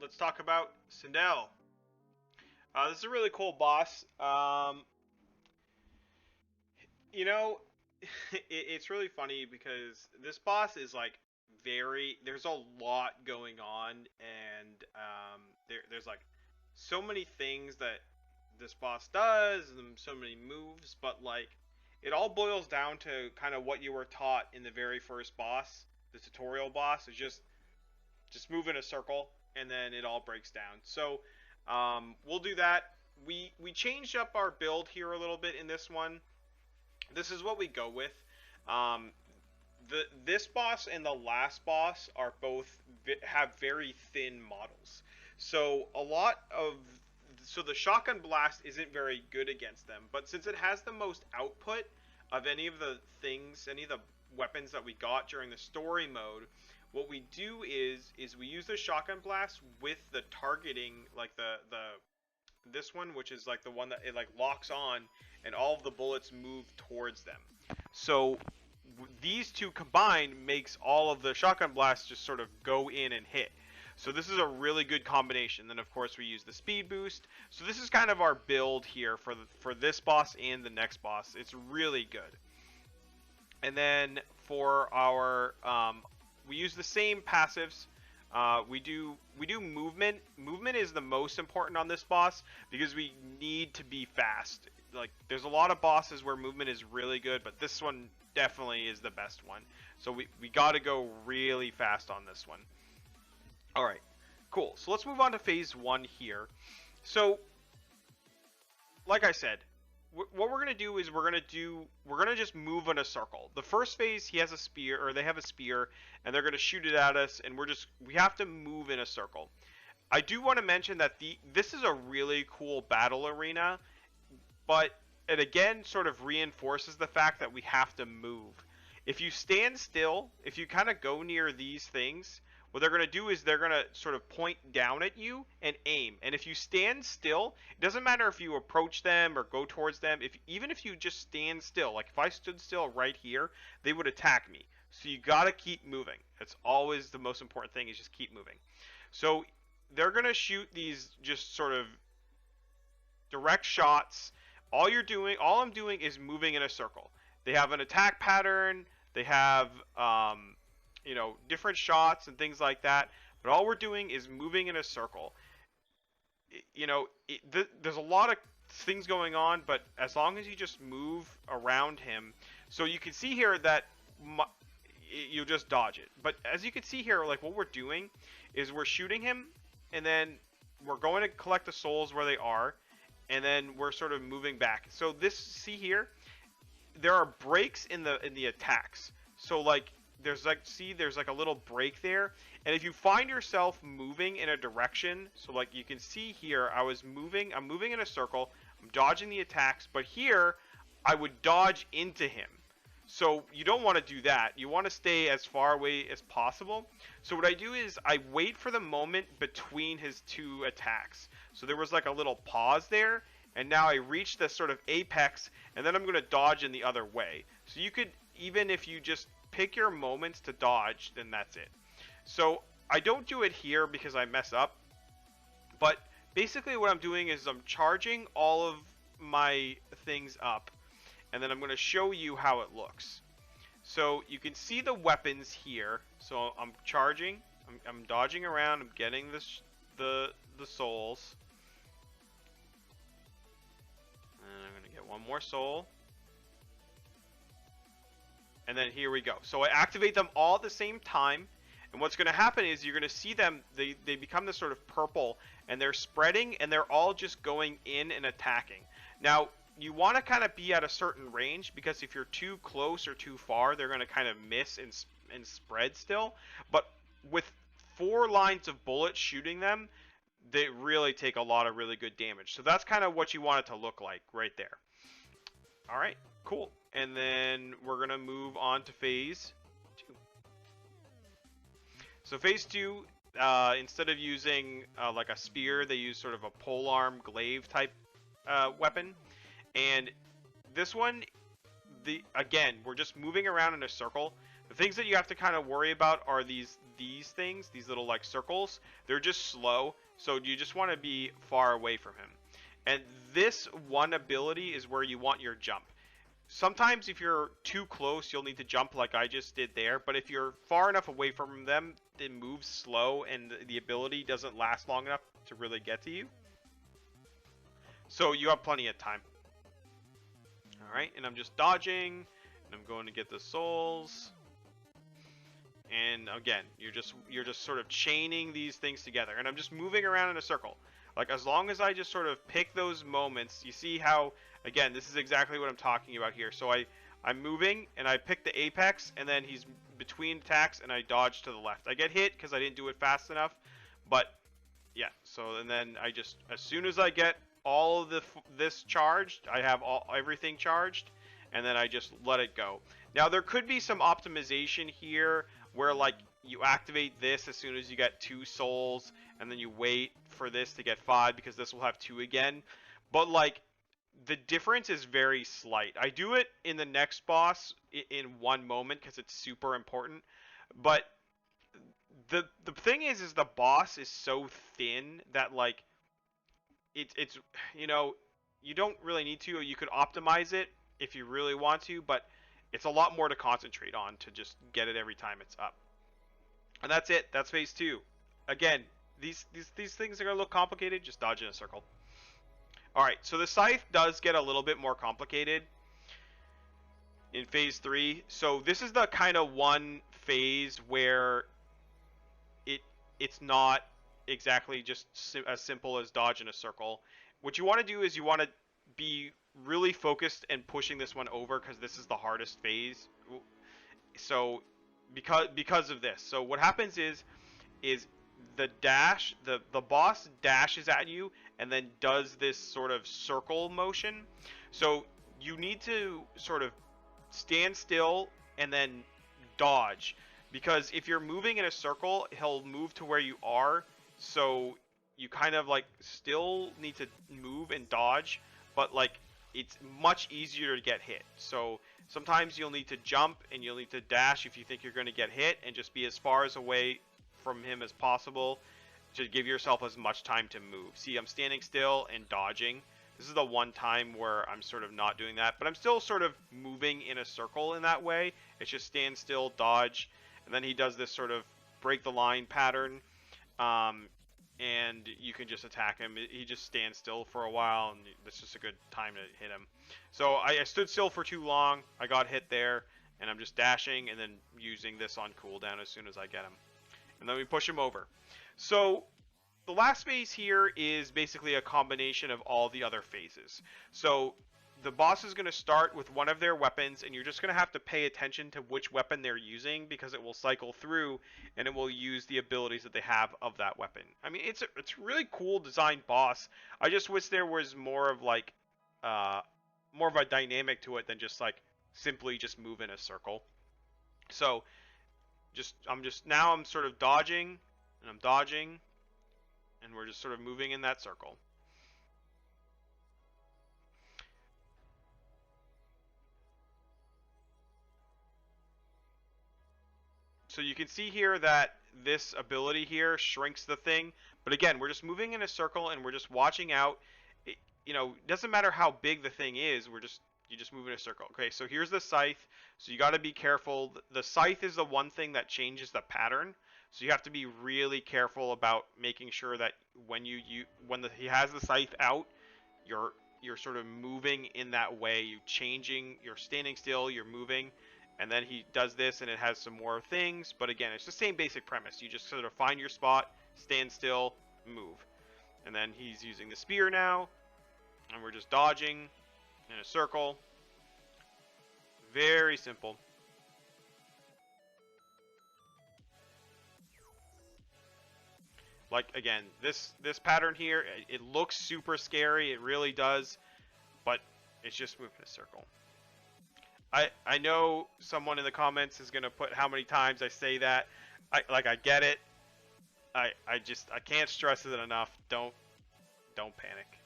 let's talk about Cindael. This is a really cool boss. You know, it's really funny because this boss is like there's a lot going on, and there's like so many things that this boss does, and so many moves, but like it all boils down to kind of what you were taught in the very first boss, the tutorial boss, is just move in a circle, and then it all breaks down. So we'll do that. We changed up our build here a little bit in this one. This is what we go with. Um, this boss and the last boss are both have very thin models. So the shotgun blast isn't very good against them, but since it has the most output of any of the things, any of the weapons that we got during the story mode, what we do is we use the shotgun blast with the targeting, like this one, which is like the one that it like locks on, and all of the bullets move towards them. So these two combined makes all of the shotgun blasts just sort of go in and hit. So this is a really good combination. Then of course we use the speed boost. So this is kind of our build here for this boss and the next boss. It's really good. And then for our we use the same passives. We do movement. Movement is the most important on this boss because we need to be fast. Like there's a lot of bosses where movement is really good, but this one definitely is the best one. So we got to go really fast on this one. All right, cool. So let's move on to phase 1 here. So like I said, what we're gonna do is we're gonna just move in a circle. The first phase, he has a spear, or they have a spear, and they're gonna shoot it at us, and we have to move in a circle. I do want to mention that this is a really cool battle arena, but it again sort of reinforces the fact that we have to move. If you stand still, if you kind of go near these things, what they're going to do is they're going to sort of point down at you and aim. And if you stand still, it doesn't matter if you approach them or go towards them. Even if you just stand still, like if I stood still right here, they would attack me. So you got to keep moving. That's always the most important thing, is just keep moving. So they're going to shoot these just sort of direct shots. All I'm doing is moving in a circle. They have an attack pattern. They have different shots and things like that, but all we're doing is moving in a circle. There's a lot of things going on, but as long as you just move around him, so you can see here that you just dodge it. But as you can see here, like what we're doing is we're shooting him, and then we're going to collect the souls where they are, and then we're sort of moving back. So see here, there are breaks in the attacks. So like there's like a little break there, and if you find yourself moving in a direction, so like you can see here, I'm moving in a circle, I'm dodging the attacks, but here I would dodge into him. So you don't want to do that. You want to stay as far away as possible. So what I do is I wait for the moment between his two attacks. So there was like a little pause there, and now I reach the sort of apex, and then I'm going to dodge in the other way. So you could, even if you just pick your moments to dodge, then that's it. So I don't do it here because I mess up, but basically what I'm doing is I'm charging all of my things up, and then I'm going to show you how it looks. So you can see the weapons here. So I'm charging, I'm dodging around, I'm getting the souls, and I'm going to get one more soul. And then here we go. So I activate them all at the same time. And what's going to happen is you're going to see them, they become this sort of purple, and they're spreading, and they're all just going in and attacking. Now, you want to kind of be at a certain range, because if you're too close or too far, they're going to kind of miss and spread still. But with 4 lines of bullets shooting them, they really take a lot of really good damage. So that's kind of what you want it to look like right there. All right, cool. And then we're going to move on to phase 2. So phase 2, instead of using like a spear, they use sort of a polearm glaive type weapon. And this one, again, we're just moving around in a circle. The things that you have to kind of worry about are these things, these little like circles, they're just slow. So you just want to be far away from him. And this one ability is where you want your jump. Sometimes if you're too close, you'll need to jump like I just did there. But if you're far enough away from them, it moves slow and the ability doesn't last long enough to really get to you. So you have plenty of time. Alright, and I'm just dodging, and I'm going to get the souls. And again, you're just sort of chaining these things together, and I'm just moving around in a circle. Like, as long as I just sort of pick those moments, you see how, again, this is exactly what I'm talking about here. So I'm moving, and I pick the apex, and then he's between attacks, and I dodge to the left. I get hit because I didn't do it fast enough, but yeah. So and then I just, as soon as I get all of this charged, I have everything charged, and then I just let it go. Now there could be some optimization here where like you activate this as soon as you get 2 souls, and then you wait for this to get 5 because this will have 2 again. But like the difference is very slight. I do it in the next boss in one moment because it's super important. But the thing is the boss is so thin that like it's you know, you don't really need to. You could optimize it if you really want to, but it's a lot more to concentrate on to just get it every time it's up. And that's it. That's phase 2. Again, these things are gonna look complicated. Just dodge in a circle. All right, so the scythe does get a little bit more complicated in phase 3. So this is the kind of one phase where it's not exactly just as simple as dodge in a circle. What you want to do is you want to be really focused and pushing this one over because this is the hardest phase. So because of this, so what happens is the dash, the boss dashes at you and then does this sort of circle motion. So you need to sort of stand still and then dodge, because if you're moving in a circle, he'll move to where you are. So you kind of like still need to move and dodge, but like it's much easier to get hit. So sometimes you'll need to jump and you'll need to dash if you think you're going to get hit, and just be as far as away from him as possible to give yourself as much time to move. See, I'm standing still and dodging. This is the one time where I'm sort of not doing that, but I'm still sort of moving in a circle in that way. It's just stand still, dodge, and then he does this sort of break the line pattern, and you can just attack him. He just stands still for a while, and it's just a good time to hit him. So I stood still for too long. I got hit there, and I'm just dashing and then using this on cooldown as soon as I get him. And then we push him over. So the last phase here is basically a combination of all the other phases. So the boss is going to start with one of their weapons, and you're just going to have to pay attention to which weapon they're using, because it will cycle through and it will use the abilities that they have of that weapon. I mean, it's really cool designed boss. I just wish there was more of like more of a dynamic to it than just like simply just move in a circle. So I'm sort of dodging, and I'm dodging, and we're just sort of moving in that circle. So you can see here that this ability here shrinks the thing, but again, we're just moving in a circle and we're just watching out. You know, it doesn't matter how big the thing is, you just move in a circle. Okay, so here's the scythe. So you got to be careful. The scythe is the one thing that changes the pattern. So you have to be really careful about making sure that when he has the scythe out, you're sort of moving in that way. You're standing still, you're moving, and then he does this and it has some more things. But again, it's the same basic premise. You just sort of find your spot, stand still, move. And then he's using the spear now, and we're just dodging in a circle. Very simple. Like, again, this pattern here, it looks super scary, it really does, but it's just moving a circle. I know someone in the comments is gonna put how many times I say that. I get it. I can't stress it enough. Don't panic.